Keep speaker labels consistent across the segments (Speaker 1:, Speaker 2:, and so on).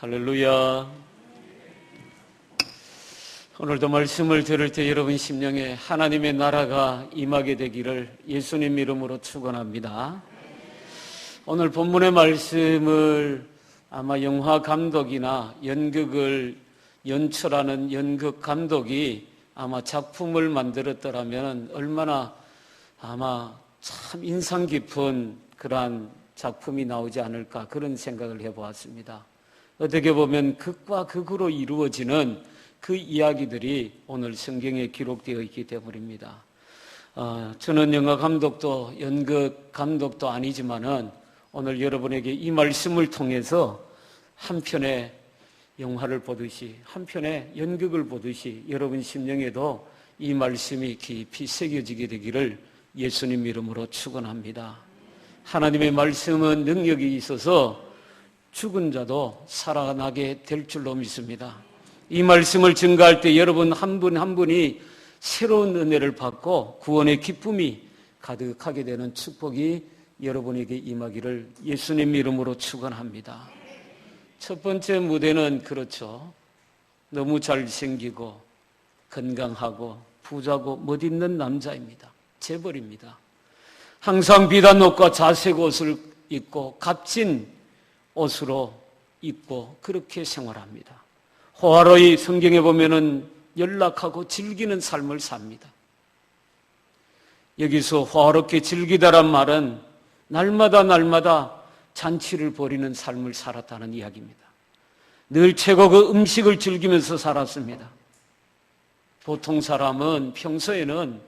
Speaker 1: 할렐루야. 오늘도 말씀을 들을 때 여러분 심령에 하나님의 나라가 임하게 되기를 예수님 이름으로 축원합니다. 오늘 본문의 말씀을 아마 영화 감독이나 연극을 연출하는 연극 감독이 아마 작품을 만들었더라면 얼마나 아마 참 인상 깊은 그러한 작품이 나오지 않을까 그런 생각을 해보았습니다. 어떻게 보면 극과 극으로 이루어지는 그 이야기들이 오늘 성경에 기록되어 있기 때문입니다. 저는 영화 감독도 연극 감독도 아니지만은 오늘 여러분에게 이 말씀을 통해서 한 편의 영화를 보듯이 한 편의 연극을 보듯이 여러분 심령에도 이 말씀이 깊이 새겨지게 되기를 예수님 이름으로 축원합니다. 하나님의 말씀은 능력이 있어서 죽은 자도 살아나게 될 줄로 믿습니다. 이 말씀을 증거할 때 여러분 한 분 한 분이 새로운 은혜를 받고 구원의 기쁨이 가득하게 되는 축복이 여러분에게 임하기를 예수님 이름으로 축원합니다. 첫 번째 무대는 그렇죠. 너무 잘생기고 건강하고 부자고 멋있는 남자입니다. 재벌입니다. 항상 비단 옷과 자색 옷을 입고 값진 옷으로 입고 그렇게 생활합니다. 호화로이 성경에 보면은 연락하고 즐기는 삶을 삽니다. 여기서 호화롭게 즐기다란 말은 날마다 잔치를 벌이는 삶을 살았다는 이야기입니다. 늘 최고의 음식을 즐기면서 살았습니다. 보통 사람은 평소에는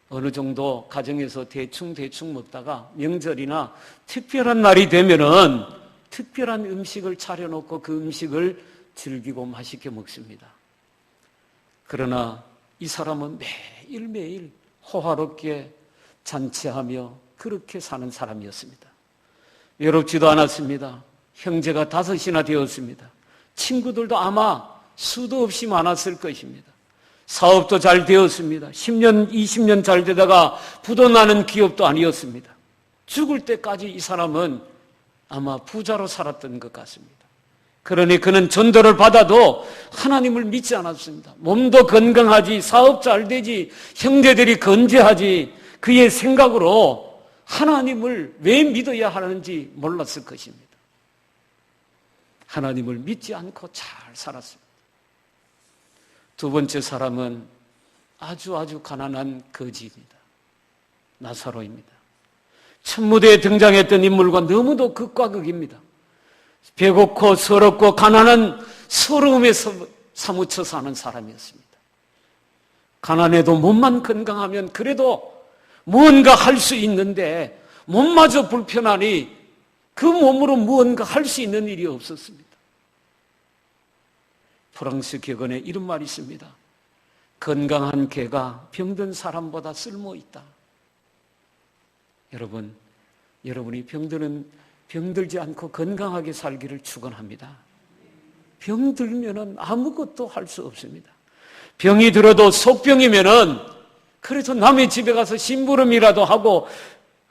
Speaker 1: 어느 정도 가정에서 대충 먹다가 명절이나 특별한 날이 되면은 특별한 음식을 차려놓고 그 음식을 즐기고 맛있게 먹습니다. 그러나 이 사람은 매일매일 호화롭게 잔치하며 그렇게 사는 사람이었습니다. 외롭지도 않았습니다. 형제가 5이나 되었습니다. 친구들도 아마 수도 없이 많았을 것입니다. 사업도 잘 되었습니다. 10년, 20년 잘 되다가 부도나는 기업도 아니었습니다. 죽을 때까지 이 사람은 아마 부자로 살았던 것 같습니다. 그러니 그는 전도를 받아도 하나님을 믿지 않았습니다. 몸도 건강하지, 사업 잘 되지, 형제들이 건재하지, 그의 생각으로 하나님을 왜 믿어야 하는지 몰랐을 것입니다. 하나님을 믿지 않고 잘 살았습니다. 두 번째 사람은 아주 가난한 거지입니다. 나사로입니다. 첫 무대에 등장했던 인물과 너무도 극과 극입니다. 배고프고 서럽고 가난한 서러움에 사무쳐 사는 사람이었습니다. 가난해도 몸만 건강하면 그래도 무언가 할 수 있는데 몸마저 불편하니 그 몸으로 무언가 할 수 있는 일이 없었습니다. 프랑스 격언에 이런 말이 있습니다. 건강한 개가 병든 사람보다 쓸모있다. 여러분이 병들지 않고 건강하게 살기를 축원합니다. 병들면은 아무것도 할 수 없습니다. 병이 들어도 속병이면은 그래서 남의 집에 가서 심부름이라도 하고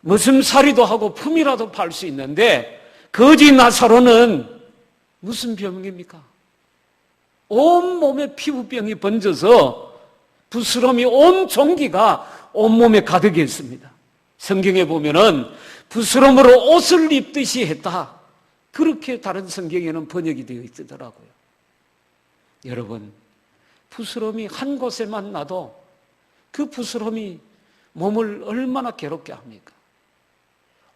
Speaker 1: 머슴살이도 하고 품이라도 팔 수 있는데 거지 나사로는 무슨 병입니까? 온몸에 피부병이 번져서 부스럼이 온 종기가 온몸에 가득 있습니다. 성경에 보면은 부스럼으로 옷을 입듯이 했다. 그렇게 다른 성경에는 번역이 되어 있더라고요. 여러분, 부스럼이 한 곳에만 나도 그 부스럼이 몸을 얼마나 괴롭게 합니까?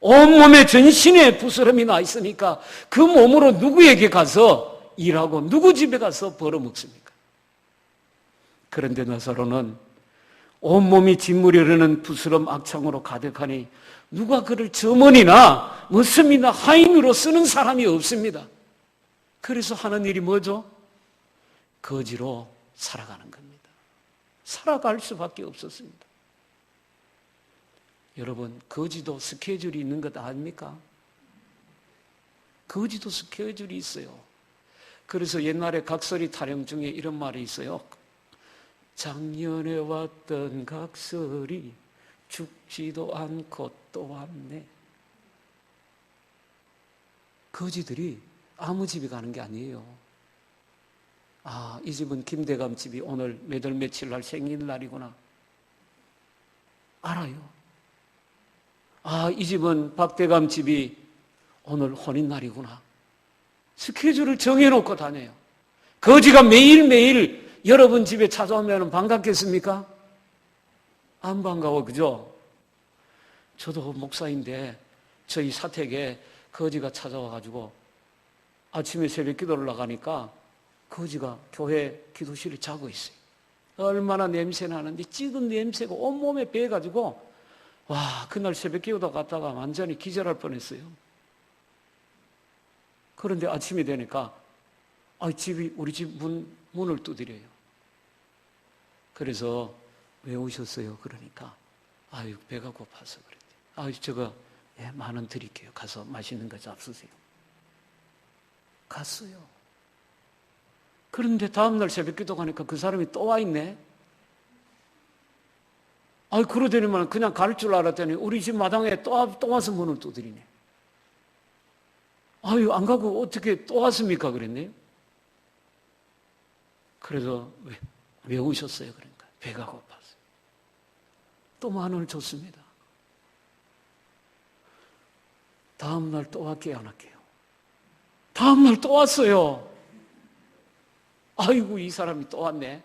Speaker 1: 온몸에 전신에 부스럼이 나 있으니까 그 몸으로 누구에게 가서 일하고 누구 집에 가서 벌어먹습니까? 그런데 나사로는 온몸이 진물이 흐르는 부스럼 악창으로 가득하니 누가 그를 점원이나 머슴이나 하인으로 쓰는 사람이 없습니다. 그래서 하는 일이 뭐죠? 거지로 살아가는 겁니다. 살아갈 수밖에 없었습니다. 여러분, 거지도 스케줄이 있는 것 아닙니까? 거지도 스케줄이 있어요. 그래서 옛날에 각설이 타령 중에 이런 말이 있어요. 작년에 왔던 각설이 죽지도 않고 또 왔네. 거지들이 아무 집에 가는 게 아니에요. 아, 이 집은 김대감 집이 오늘 몇 월 며칠 날 생일날이구나. 알아요. 아, 이 집은 박대감 집이 오늘 혼인날이구나. 스케줄을 정해놓고 다녀요. 거지가 매일매일 여러분 집에 찾아오면 반갑겠습니까? 안 반가워, 그죠? 저도 목사인데 저희 사택에 거지가 찾아와가지고 아침에 새벽 기도를 나가니까 거지가 교회 기도실에 자고 있어요. 얼마나 냄새 나는데 찌든 냄새가 온몸에 배가지고 와, 그날 새벽 기도 갔다가 완전히 기절할 뻔했어요. 그런데 아침이 되니까 집이 우리 집 문을 두드려요. 그래서 왜 오셨어요? 그러니까 배가 고파서 그랬대요. 저거 10,000원 드릴게요. 가서 맛있는 거 잡수세요. 갔어요. 그런데 다음날 새벽 기도 가니까 그 사람이 또 와 있네. 그러더니만 그냥 갈 줄 알았더니 우리 집 마당에 또 와서 문을 두드리네. 안 가고 어떻게 또 왔습니까? 그랬네요. 그래서 왜 오셨어요? 그러니까 배가 고팠어요. 또 10,000원을 줬습니다. 다음날 또 할게요, 안 할게요? 다음날 또 왔어요. 아이고, 이 사람이 또 왔네.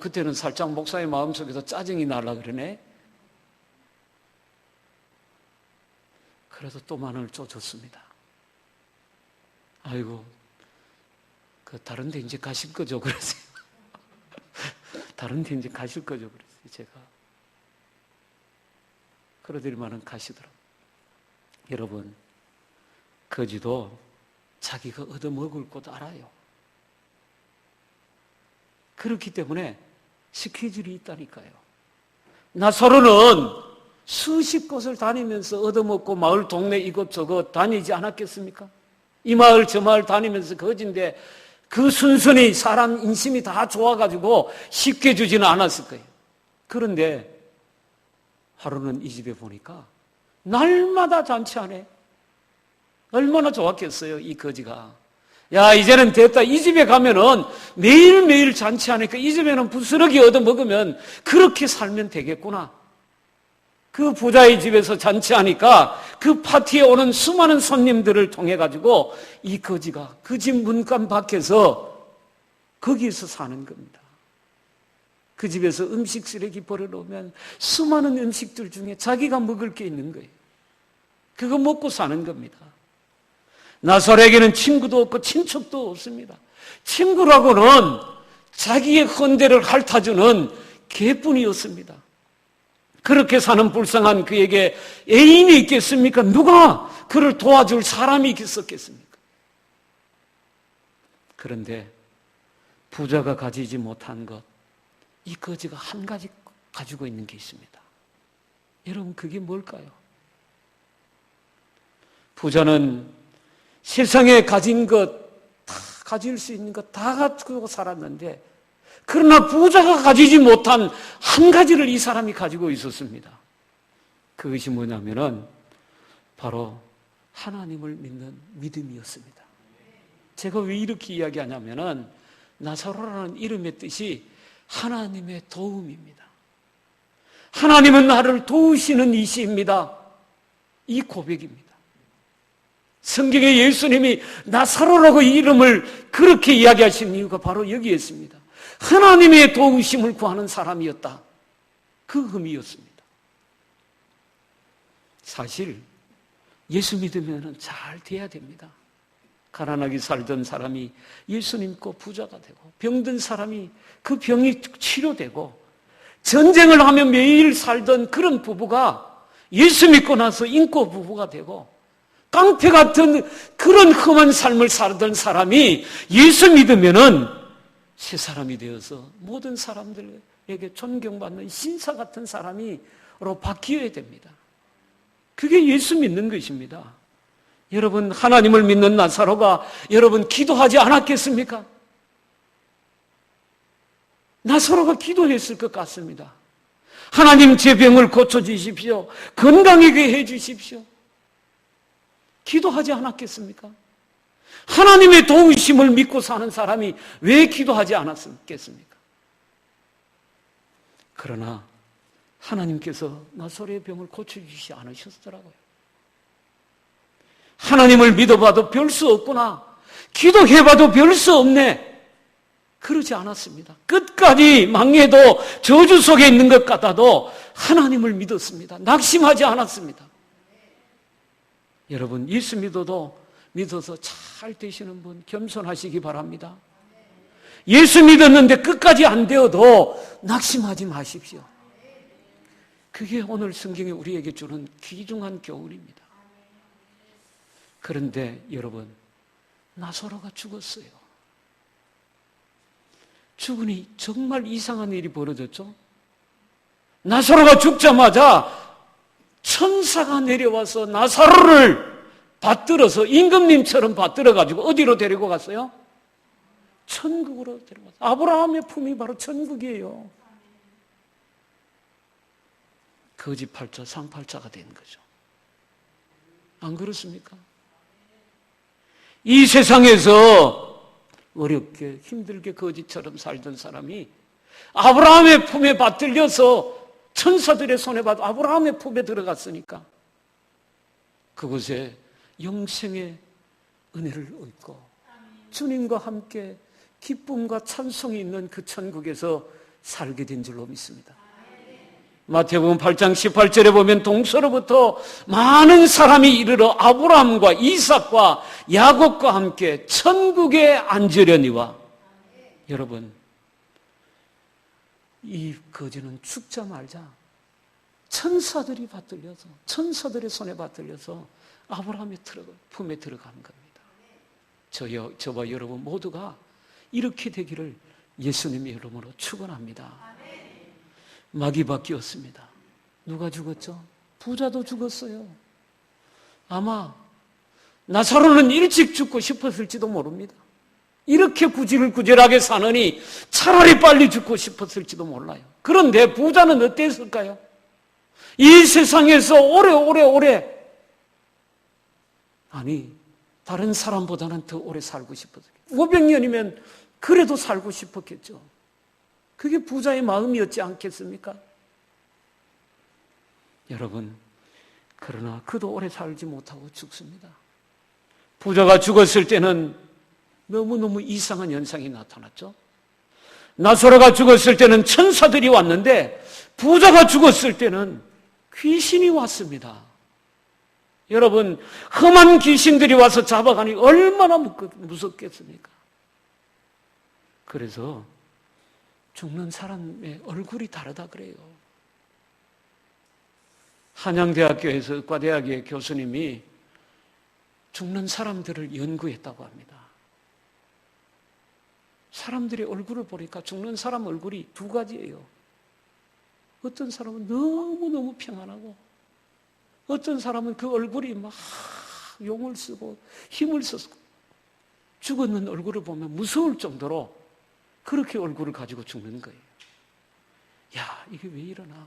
Speaker 1: 그때는 살짝 목사의 마음속에서 짜증이 날라 그러네. 그래서 또 10,000원을 줬습니다. 아이고, 다른 데 이제 가실 거죠? 그랬어요. 다른 데 이제 가실 거죠? 그랬어요, 제가. 그러더니만은 가시더라고요. 여러분, 거지도 자기가 얻어먹을 곳 알아요. 그렇기 때문에 스케줄이 있다니까요. 나사로는 수십 곳을 다니면서 얻어먹고 마을 동네 이곳저곳 다니지 않았겠습니까? 이 마을 저 마을 다니면서 거진데 그 순순히 사람 인심이 다 좋아가지고 쉽게 주지는 않았을 거예요. 그런데 하루는 이 집에 보니까 날마다 잔치하네. 얼마나 좋았겠어요, 이 거지가. 야, 이제는 됐다. 이 집에 가면은 매일매일 잔치하니까 이 집에는 부스러기 얻어먹으면 그렇게 살면 되겠구나. 그 부자의 집에서 잔치하니까 그 파티에 오는 수많은 손님들을 통해 가지고 이 거지가 그 집 문간 밖에서 거기에서 사는 겁니다. 그 집에서 음식 쓰레기 버려놓으면 수많은 음식들 중에 자기가 먹을 게 있는 거예요. 그거 먹고 사는 겁니다. 나사로에게는 친구도 없고 친척도 없습니다. 친구라고는 자기의 헌대를 핥아주는 개뿐이었습니다. 그렇게 사는 불쌍한 그에게 애인이 있겠습니까? 누가 그를 도와줄 사람이 있었겠습니까? 그런데 부자가 가지지 못한 것, 이 거지가 한 가지 가지고 있는 게 있습니다. 여러분, 그게 뭘까요? 부자는 세상에 가진 것, 다 가질 수 있는 것 다 가지고 살았는데, 그러나 부자가 가지지 못한 한 가지를 이 사람이 가지고 있었습니다. 그것이 뭐냐면은 바로 하나님을 믿는 믿음이었습니다. 제가 왜 이렇게 이야기하냐면은 나사로라는 이름의 뜻이 하나님의 도움입니다. 하나님은 나를 도우시는 이시입니다. 이 고백입니다. 성경에 예수님이 나사로라고 이름을 그렇게 이야기하신 이유가 바로 여기에 있습니다. 하나님의 도우심을 구하는 사람이었다. 그 의미였습니다. 사실 예수 믿으면 잘 돼야 됩니다. 가난하게 살던 사람이 예수 믿고 부자가 되고, 병든 사람이 그 병이 치료되고, 전쟁을 하며 매일 살던 그런 부부가 예수 믿고 나서 인고 부부가 되고, 깡패 같은 그런 험한 삶을 살던 사람이 예수 믿으면은 새 사람이 되어서 모든 사람들에게 존경받는 신사 같은 사람으로 바뀌어야 됩니다. 그게 예수 믿는 것입니다. 여러분, 하나님을 믿는 나사로가 여러분 기도하지 않았겠습니까? 나사로가 기도했을 것 같습니다. 하나님, 제 병을 고쳐주십시오. 건강하게 해주십시오. 기도하지 않았겠습니까? 하나님의 도우심을 믿고 사는 사람이 왜 기도하지 않았겠습니까? 그러나 하나님께서 나사로의 병을 고쳐주시지 않으셨더라고요. 하나님을 믿어봐도 별 수 없구나, 기도해봐도 별 수 없네, 그러지 않았습니다. 끝까지 망해도 저주 속에 있는 것 같아도 하나님을 믿었습니다. 낙심하지 않았습니다. 여러분, 예수 믿어서 잘 되시는 분 겸손하시기 바랍니다. 예수 믿었는데 끝까지 안 되어도 낙심하지 마십시오. 그게 오늘 성경이 우리에게 주는 귀중한 교훈입니다. 그런데 여러분, 나사로가 죽었어요. 죽으니 정말 이상한 일이 벌어졌죠. 나사로가 죽자마자 천사가 내려와서 나사로를 받들어서 임금님처럼 받들어가지고 어디로 데리고 갔어요? 천국으로 데려갔어요. 아브라함의 품이 바로 천국이에요. 거짓팔자, 상팔자가 된 거죠. 안 그렇습니까? 이 세상에서 어렵게 힘들게 거짓처럼 살던 사람이 아브라함의 품에 받들려서 천사들의 손에 받아 아브라함의 품에 들어갔으니까 그곳에 영생의 은혜를 얻고 주님과 함께 기쁨과 찬송이 있는 그 천국에서 살게 된 줄로 믿습니다. 마태복음 8장 18절에 보면 동서로부터 많은 사람이 이르러 아브라함과 이삭과 야곱과 함께 천국에 앉으려니와. 여러분, 이 거지는 죽자 말자 천사들이 받들려서, 천사들의 손에 받들려서 아브라함의 품에 들어간 겁니다. 저와 여러분 모두가 이렇게 되기를 예수님의 이름으로 축원합니다. 마귀 바뀌었습니다. 누가 죽었죠? 부자도 죽었어요. 아마 나사로는 일찍 죽고 싶었을지도 모릅니다. 이렇게 구질구질하게 사느니 차라리 빨리 죽고 싶었을지도 몰라요. 그런데 부자는 어땠을까요? 이 세상에서 오래 아니 다른 사람보다는 더 오래 살고 싶었어요. 500년이면 그래도 살고 싶었겠죠. 그게 부자의 마음이었지 않겠습니까? 여러분, 그러나 그도 오래 살지 못하고 죽습니다. 부자가 죽었을 때는 너무너무 이상한 현상이 나타났죠. 나사로가 죽었을 때는 천사들이 왔는데 부자가 죽었을 때는 귀신이 왔습니다. 여러분, 험한 귀신들이 와서 잡아가니 얼마나 무섭겠습니까? 그래서 죽는 사람의 얼굴이 다르다 그래요. 한양대학교에서 의과대학의 교수님이 죽는 사람들을 연구했다고 합니다. 사람들의 얼굴을 보니까 죽는 사람 얼굴이 두 가지예요. 어떤 사람은 너무너무 평안하고 어떤 사람은 그 얼굴이 막 용을 쓰고 힘을 써서 죽었는 얼굴을 보면 무서울 정도로 그렇게 얼굴을 가지고 죽는 거예요. 야, 이게 왜 이러나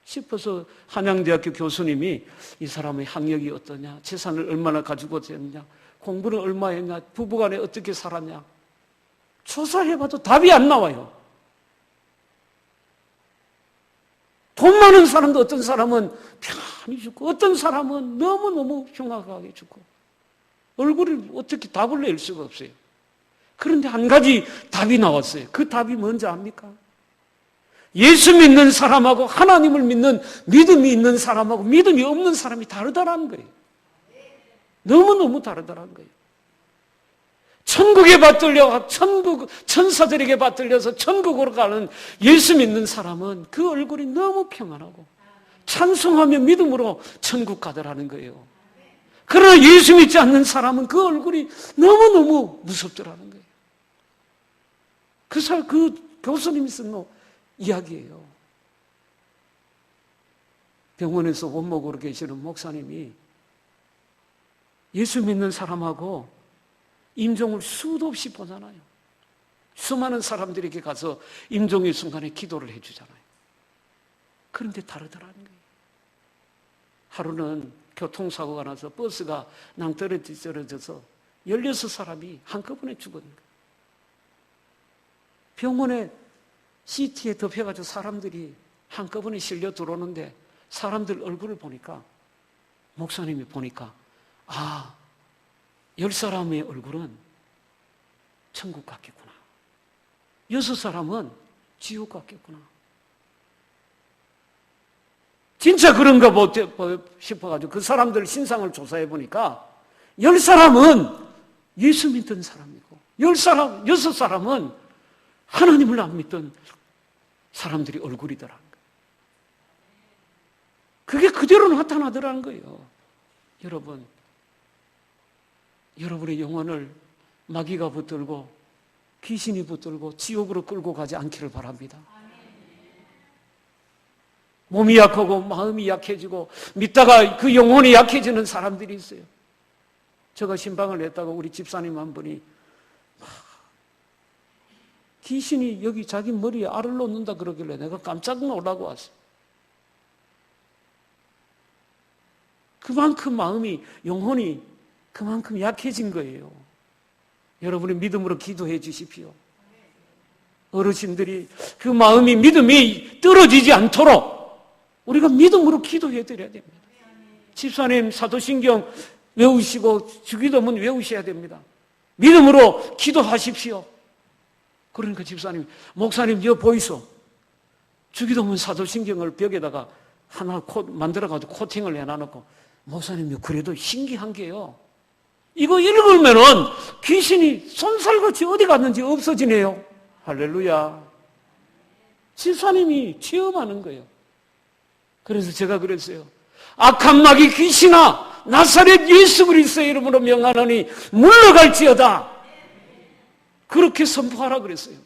Speaker 1: 싶어서 한양대학교 교수님이 이 사람의 학력이 어떠냐, 재산을 얼마나 가지고 있느냐, 공부는 얼마 했냐, 부부간에 어떻게 살았냐 조사해봐도 답이 안 나와요. 돈 많은 사람도 어떤 사람은 편히 죽고 어떤 사람은 너무너무 흉악하게 죽고 얼굴을 어떻게 답을 낼 수가 없어요. 그런데 한 가지 답이 나왔어요. 그 답이 뭔지 압니까? 예수 믿는 사람하고 하나님을 믿는 믿음이 있는 사람하고 믿음이 없는 사람이 다르다는 거예요. 너무너무 다르다는 거예요. 천국에 받들려 천사들에게 받들려서 천국으로 가는 예수 믿는 사람은 그 얼굴이 너무 평안하고 찬송하며 믿음으로 천국 가더라는 거예요. 그러나 예수 믿지 않는 사람은 그 얼굴이 너무너무 무섭더라는 거예요. 그 교수님이 쓴 이야기예요. 병원에서 원목으로 계시는 목사님이 예수 믿는 사람하고 임종을 수도 없이 보잖아요. 수많은 사람들에게 가서 임종의 순간에 기도를 해주잖아요. 그런데 다르더라는 거예요. 하루는 교통사고가 나서 버스가 낭떠러지 떨어져서 16사람이 한꺼번에 죽은 거예요. 병원에 CT에 덮여가지고 사람들이 한꺼번에 실려 들어오는데 사람들 얼굴을 보니까 목사님이 보니까 10사람의 얼굴은 천국 같겠구나. 6사람은 지옥 같겠구나. 진짜 그런가 싶어가지고 그 사람들 신상을 조사해 보니까 10사람은 예수 믿던 사람이고 6사람은 하나님을 안 믿던 사람들이 얼굴이더라는 거예요. 그게 그대로 나타나더라는 거예요. 여러분, 여러분의 영혼을 마귀가 붙들고 귀신이 붙들고 지옥으로 끌고 가지 않기를 바랍니다. 몸이 약하고 마음이 약해지고 믿다가 그 영혼이 약해지는 사람들이 있어요. 제가 신방을 냈다가 우리 집사님 한 분이 귀신이 여기 자기 머리에 알을 놓는다 그러길래 내가 깜짝 놀라고 왔어요. 그만큼 마음이, 영혼이 그만큼 약해진 거예요. 여러분의 믿음으로 기도해 주십시오. 어르신들이 그 마음이, 믿음이 떨어지지 않도록 우리가 믿음으로 기도해 드려야 됩니다. 집사님 사도신경 외우시고 주기도문 외우셔야 됩니다. 믿음으로 기도하십시오. 그러니까 집사님, 목사님 여기 보이소. 주기도문 사도신경을 벽에다가 하나 만들어가지고 코팅을 해놔놓고, 목사님 그래도 신기한 게요, 이거 읽으면은 귀신이 손살같이 어디 갔는지 없어지네요. 할렐루야. 집사님이 체험하는 거예요. 그래서 제가 그랬어요. 악한 마귀 귀신아, 나사렛 예수 그리스도의 이름으로 명하노니 물러갈지어다. 그렇게 선포하라 그랬어요.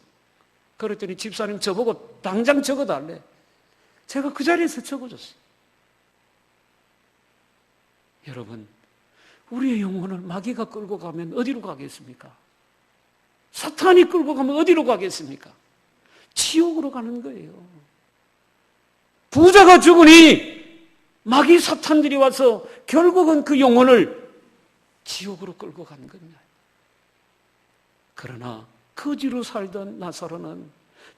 Speaker 1: 그랬더니 집사님 저보고 당장 적어달래. 제가 그 자리에서 적어줬어요. 여러분, 우리의 영혼을 마귀가 끌고 가면 어디로 가겠습니까? 사탄이 끌고 가면 어디로 가겠습니까? 지옥으로 가는 거예요. 부자가 죽으니 마귀 사탄들이 와서 결국은 그 영혼을 지옥으로 끌고 가는 겁니다. 그러나 거지로 살던 나사로는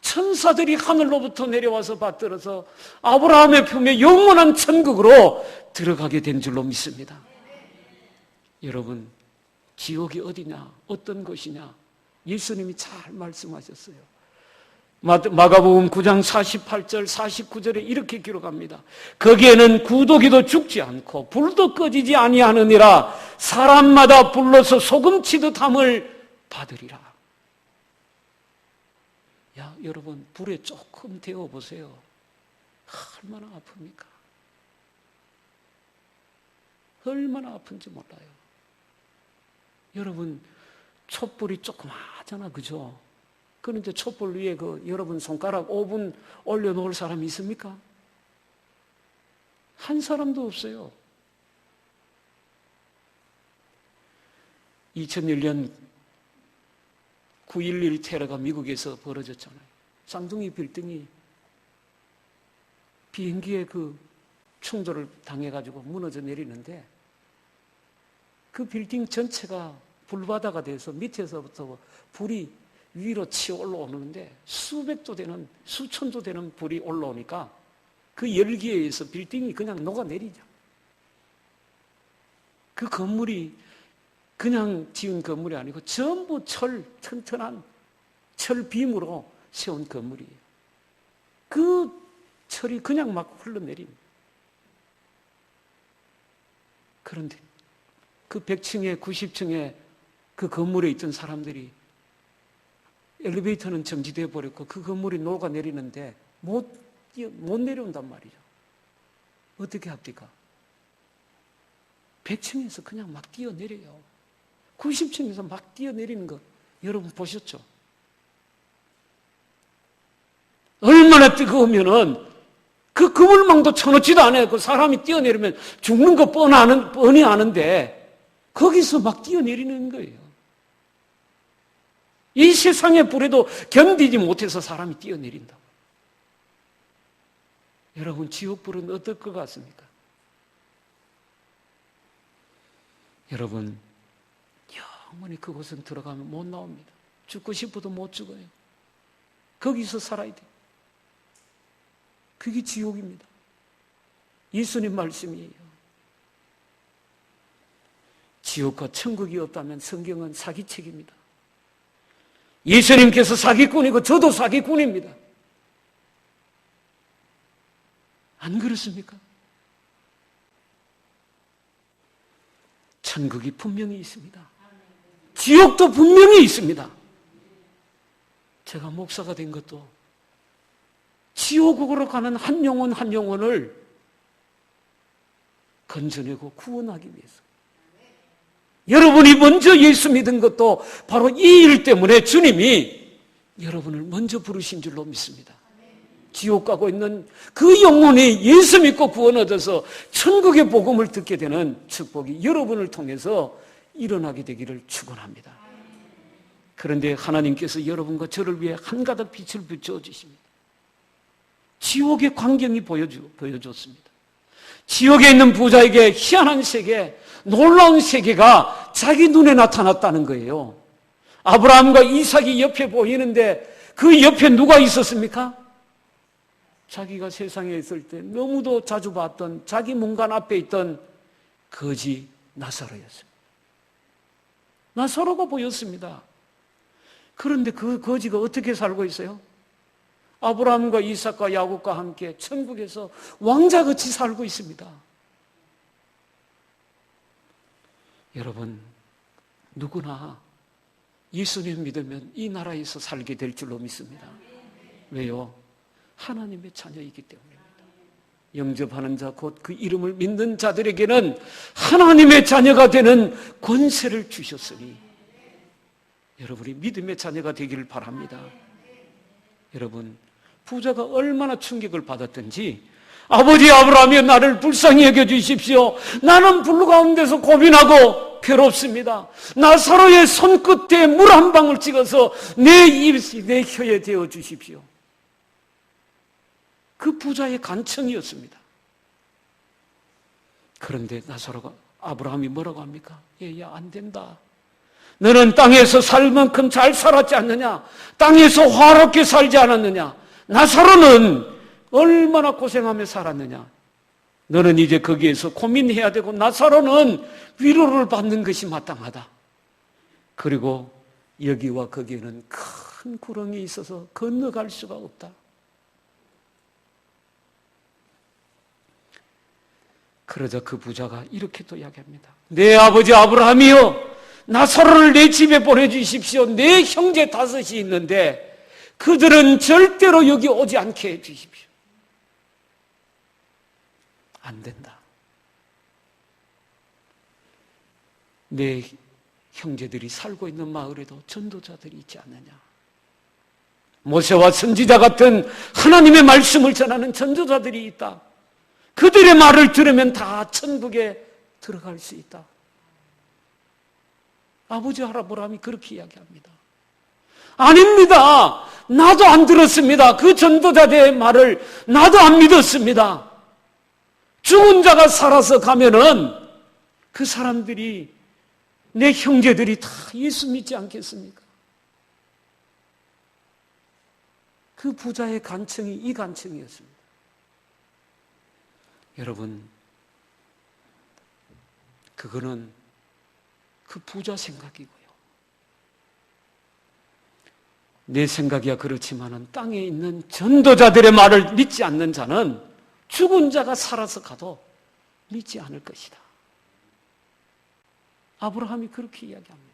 Speaker 1: 천사들이 하늘로부터 내려와서 받들어서 아브라함의 품에 영원한 천국으로 들어가게 된 줄로 믿습니다. 여러분, 지옥이 어디냐, 어떤 것이냐, 예수님이 잘 말씀하셨어요. 마가복음 9장 48절 49절에 이렇게 기록합니다. 거기에는 구더기도 죽지 않고 불도 꺼지지 아니하느니라. 사람마다 불러서 소금치듯 함을 받으리라. 야, 여러분, 불에 조금 데워보세요. 얼마나 아픕니까? 얼마나 아픈지 몰라요. 여러분, 촛불이 조그마하잖아, 그죠? 그런데 촛불 위에 여러분 손가락 5분 올려놓을 사람이 있습니까? 한 사람도 없어요. 2001년 9.11 테러가 미국에서 벌어졌잖아요. 쌍둥이 빌딩이 비행기에 충돌을 당해가지고 무너져 내리는데 그 빌딩 전체가 불바다가 돼서 밑에서부터 불이 위로 치어 올라오는데 수백도 되는, 수천도 되는 불이 올라오니까 그 열기에 의해서 빌딩이 그냥 녹아내리죠. 그 건물이 그냥 지은 건물이 아니고 전부 튼튼한 철빔으로 세운 건물이에요. 그 철이 그냥 막 흘러내립니다. 그런데 그 100층에 90층에 그 건물에 있던 사람들이 엘리베이터는 정지되어 버렸고 그 건물이 녹아내리는데 못 내려온단 말이죠. 어떻게 합니까? 100층에서 그냥 막 뛰어내려요. 90층에서 막 뛰어내리는 거 여러분 보셨죠? 얼마나 뜨거우면은 그 그물망도 쳐놓지도 않아요. 그 사람이 뛰어내리면 죽는 거 뻔히 아는데 거기서 막 뛰어내리는 거예요. 이 세상의 불에도 견디지 못해서 사람이 뛰어내린다고. 여러분, 지옥불은 어떨 것 같습니까? 여러분, 영원히 그곳은 들어가면 못 나옵니다. 죽고 싶어도 못 죽어요. 거기서 살아야 돼요. 그게 지옥입니다. 예수님 말씀이에요. 지옥과 천국이 없다면 성경은 사기책입니다. 예수님께서 사기꾼이고 저도 사기꾼입니다. 안 그렇습니까? 천국이 분명히 있습니다. 지옥도 분명히 있습니다. 제가 목사가 된 것도 지옥으로 가는 한 영혼 한 영혼을 건져내고 구원하기 위해서. 여러분이 먼저 예수 믿은 것도 바로 이 일 때문에 주님이 여러분을 먼저 부르신 줄로 믿습니다. 지옥 가고 있는 그 영혼이 예수 믿고 구원 얻어서 천국의 복음을 듣게 되는 축복이 여러분을 통해서 일어나게 되기를 축원합니다. 그런데 하나님께서 여러분과 저를 위해 한가득 빛을 비춰주십니다. 지옥의 광경이 보여줬습니다. 지옥에 있는 부자에게 희한한 세계, 놀라운 세계가 자기 눈에 나타났다는 거예요. 아브라함과 이삭이 옆에 보이는데 그 옆에 누가 있었습니까? 자기가 세상에 있을 때 너무도 자주 봤던 자기 문간 앞에 있던 거지 나사로였습니다. 나사로가 보였습니다. 그런데 그 거지가 어떻게 살고 있어요? 아브라함과 이삭과 야곱과 함께 천국에서 왕자같이 살고 있습니다. 여러분, 누구나 예수님 믿으면 이 나라에서 살게 될 줄로 믿습니다. 왜요? 하나님의 자녀이기 때문입니다. 영접하는 자, 곧 그 이름을 믿는 자들에게는 하나님의 자녀가 되는 권세를 주셨으니 여러분이 믿음의 자녀가 되기를 바랍니다. 여러분, 부자가 얼마나 충격을 받았든지 아버지 아브라함이여 나를 불쌍히 여겨주십시오. 나는 불 가운데서 고민하고 괴롭습니다. 나사로의 손끝에 물 한 방울 찍어서 내 입이 내 혀에 대어 주십시오. 그 부자의 간청이었습니다. 그런데 나사로가 아브라함이 뭐라고 합니까? 얘야 안 된다. 너는 땅에서 살 만큼 잘 살았지 않느냐? 땅에서 화롭게 살지 않았느냐? 나사로는 얼마나 고생하며 살았느냐? 너는 이제 거기에서 고민해야 되고 나사로는 위로를 받는 것이 마땅하다. 그리고 여기와 거기에는 큰 구렁이 있어서 건너갈 수가 없다. 그러자 그 부자가 이렇게 또 이야기합니다. 내 아버지 아브라함이여 나사로를 내 집에 보내주십시오. 내 형제 5이 있는데 그들은 절대로 여기 오지 않게 해주십시오. 안 된다. 내 형제들이 살고 있는 마을에도 전도자들이 있지 않느냐. 모세와 선지자 같은 하나님의 말씀을 전하는 전도자들이 있다. 그들의 말을 들으면 다 천국에 들어갈 수 있다. 아버지 아브라함이 그렇게 이야기합니다. 아닙니다. 나도 안 들었습니다. 그 전도자들의 말을 나도 안 믿었습니다. 죽은 자가 살아서 가면은 그 사람들이 내 형제들이 다 예수 믿지 않겠습니까? 그 부자의 간청이 이 간청이었습니다. 여러분, 그거는 그 부자 생각이고요. 내 생각이야 그렇지만은 땅에 있는 전도자들의 말을 믿지 않는 자는 죽은 자가 살아서 가도 믿지 않을 것이다. 아브라함이 그렇게 이야기합니다.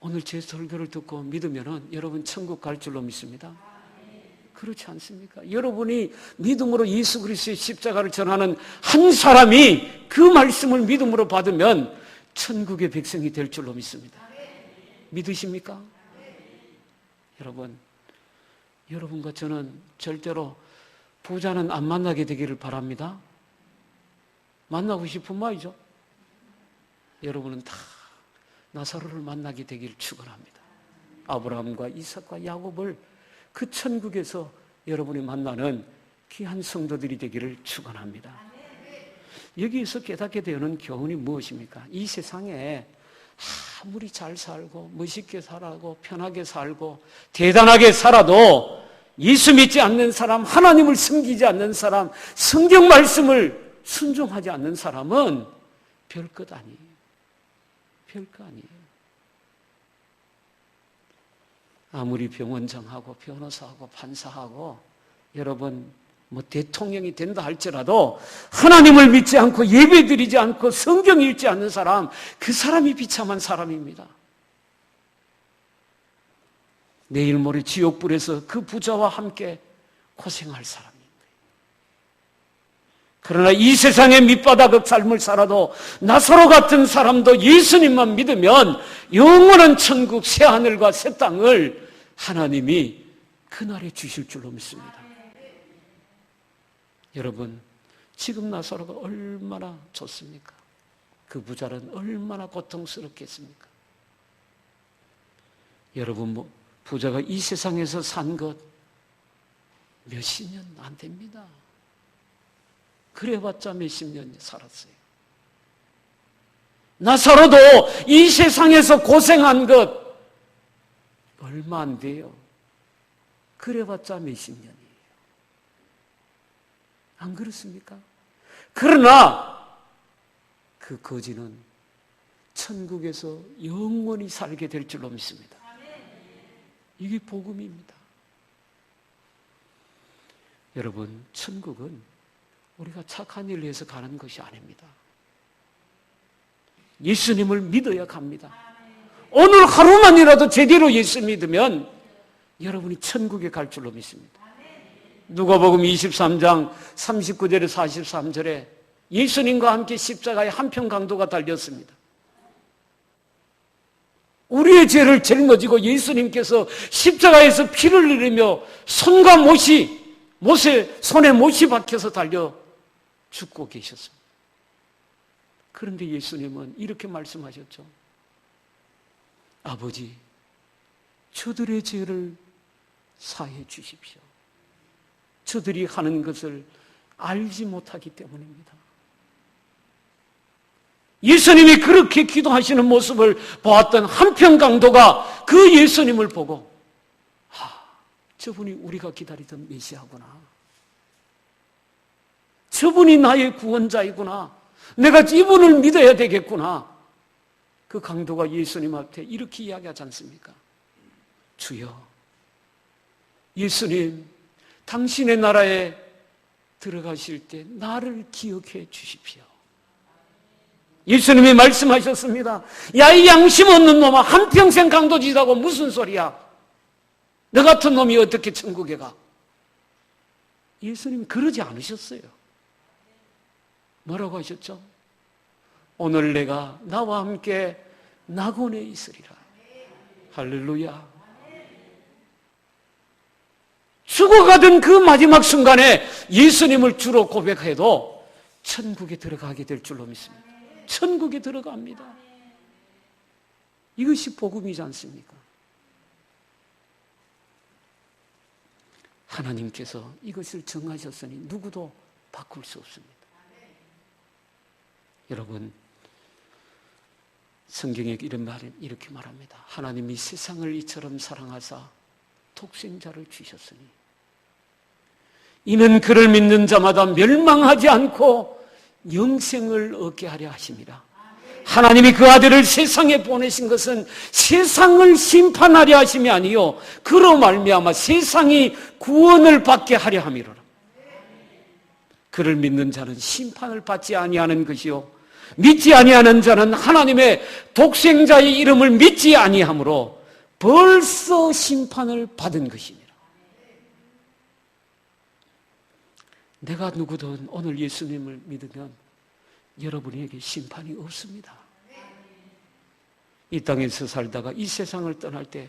Speaker 1: 오늘 제 설교를 듣고 믿으면은 여러분 천국 갈 줄로 믿습니다. 그렇지 않습니까? 여러분이 믿음으로 예수 그리스도의 십자가를 전하는 한 사람이 그 말씀을 믿음으로 받으면 천국의 백성이 될 줄로 믿습니다. 믿으십니까? 여러분, 여러분과 저는 절대로 부자는 안 만나게 되기를 바랍니다. 만나고 싶은 마이죠. 여러분은 다 나사로를 만나게 되기를 축원합니다. 아브라함과 이삭과 야곱을 그 천국에서 여러분이 만나는 귀한 성도들이 되기를 축원합니다. 여기에서 깨닫게 되는 교훈이 무엇입니까? 이 세상에 아무리 잘 살고 멋있게 살고 편하게 살고 대단하게 살아도 예수 믿지 않는 사람, 하나님을 섬기지 않는 사람, 성경 말씀을 순종하지 않는 사람은 별것 아니에요. 별거 아니에요. 아무리 병원장하고 변호사하고 판사하고 여러분 대통령이 된다 할지라도 하나님을 믿지 않고 예배드리지 않고 성경 읽지 않는 사람, 그 사람이 비참한 사람입니다. 내일 모레 지옥불에서 그 부자와 함께 고생할 사람인 거예요. 그러나 이 세상의 밑바닥의 삶을 살아도 나사로 같은 사람도 예수님만 믿으면 영원한 천국 새 하늘과 새 땅을 하나님이 그날에 주실 줄로 믿습니다. 여러분, 지금 나사로가 얼마나 좋습니까? 그 부자는 얼마나 고통스럽겠습니까? 여러분, 부자가 이 세상에서 산 것 몇십 년 안 됩니다. 그래봤자 몇십 년 살았어요. 나사로도 이 세상에서 고생한 것 얼마 안 돼요. 그래봤자 몇십 년이에요. 안 그렇습니까? 그러나 그 거지는 천국에서 영원히 살게 될 줄로 믿습니다. 이게 복음입니다. 여러분, 천국은 우리가 착한 일을 해서 가는 것이 아닙니다. 예수님을 믿어야 갑니다. 오늘 하루만이라도 제대로 예수 믿으면 여러분이 천국에 갈 줄로 믿습니다. 누가복음 23장 39절에 43절에 예수님과 함께 십자가에 한편 강도가 달렸습니다. 우리의 죄를 짊어지고 예수님께서 십자가에서 피를 흘리며 손과 손에 못이 박혀서 달려 죽고 계셨습니다. 그런데 예수님은 이렇게 말씀하셨죠. 아버지, 저들의 죄를 사해 주십시오. 저들이 하는 것을 알지 못하기 때문입니다. 예수님이 그렇게 기도하시는 모습을 보았던 한편 강도가 그 예수님을 보고 저분이 우리가 기다리던 메시아구나. 저분이 나의 구원자이구나. 내가 이분을 믿어야 되겠구나. 그 강도가 예수님 앞에 이렇게 이야기하지 않습니까? 주여, 예수님, 당신의 나라에 들어가실 때 나를 기억해 주십시오. 예수님이 말씀하셨습니다. 야, 이 양심 없는 놈아, 한평생 강도짓하고 무슨 소리야? 너 같은 놈이 어떻게 천국에 가? 예수님이 그러지 않으셨어요. 뭐라고 하셨죠? 오늘 내가 나와 함께 낙원에 있으리라. 할렐루야. 죽어가던 그 마지막 순간에 예수님을 주로 고백해도 천국에 들어가게 될 줄로 믿습니다. 천국에 들어갑니다. 이것이 복음이지 않습니까? 하나님께서 이것을 정하셨으니 누구도 바꿀 수 없습니다. 여러분, 성경에 이렇게 말합니다. 하나님이 세상을 이처럼 사랑하사 독생자를 주셨으니 이는 그를 믿는 자마다 멸망하지 않고 영생을 얻게 하려 하심이라. 하나님이 그 아들을 세상에 보내신 것은 세상을 심판하려 하심이 아니요 그로 말미암아 세상이 구원을 받게 하려 함이로라. 그를 믿는 자는 심판을 받지 아니하는 것이요 믿지 아니하는 자는 하나님의 독생자의 이름을 믿지 아니하므로 벌써 심판을 받은 것이니라. 내가 누구든 오늘 예수님을 믿으면 여러분에게 심판이 없습니다. 이 땅에서 살다가 이 세상을 떠날 때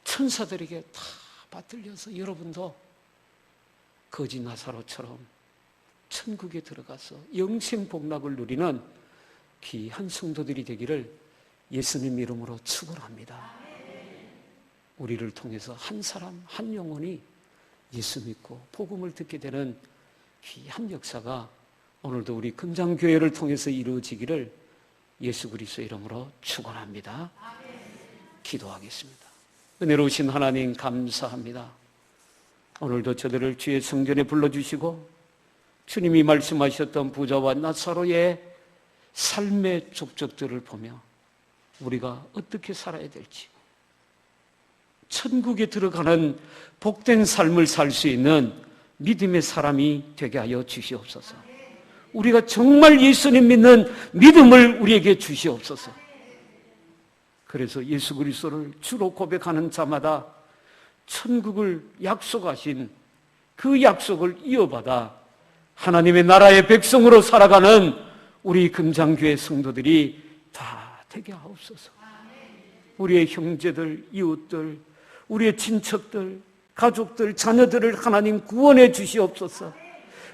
Speaker 1: 천사들에게 다 받들려서 여러분도 거지 나사로처럼 천국에 들어가서 영생 복락을 누리는 귀한 성도들이 되기를 예수님 이름으로 축원합니다. 우리를 통해서 한 사람 한 영혼이 예수 믿고 복음을 듣게 되는 귀한 역사가 오늘도 우리 금장교회를 통해서 이루어지기를 예수 그리스도의 이름으로 축원합니다. 기도하겠습니다. 은혜로우신 하나님 감사합니다. 오늘도 저들을 주의 성전에 불러주시고 주님이 말씀하셨던 부자와 나사로의 삶의 족적들을 보며 우리가 어떻게 살아야 될지, 천국에 들어가는 복된 삶을 살 수 있는 믿음의 사람이 되게 하여 주시옵소서. 우리가 정말 예수님 믿는 믿음을 우리에게 주시옵소서. 그래서 예수 그리스도를 주로 고백하는 자마다 천국을 약속하신 그 약속을 이어받아 하나님의 나라의 백성으로 살아가는 우리 금장교회 성도들이 다 되게 하옵소서. 우리의 형제들, 이웃들, 우리의 친척들, 가족들, 자녀들을 하나님 구원해 주시옵소서.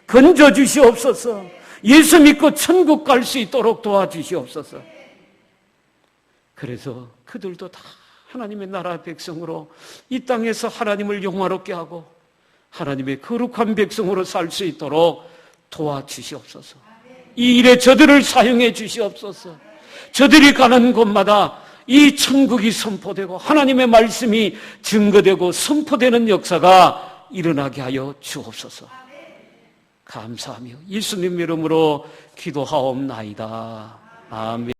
Speaker 1: 건져 주시옵소서. 예수 믿고 천국 갈 수 있도록 도와주시옵소서. 그래서 그들도 다 하나님의 나라 백성으로 이 땅에서 하나님을 영화롭게 하고 하나님의 거룩한 백성으로 살 수 있도록 도와주시옵소서. 이 일에 저들을 사용해 주시옵소서. 저들이 가는 곳마다 이 천국이 선포되고 하나님의 말씀이 증거되고 선포되는 역사가 일어나게 하여 주옵소서. 감사하며 예수님 이름으로 기도하옵나이다. 아멘.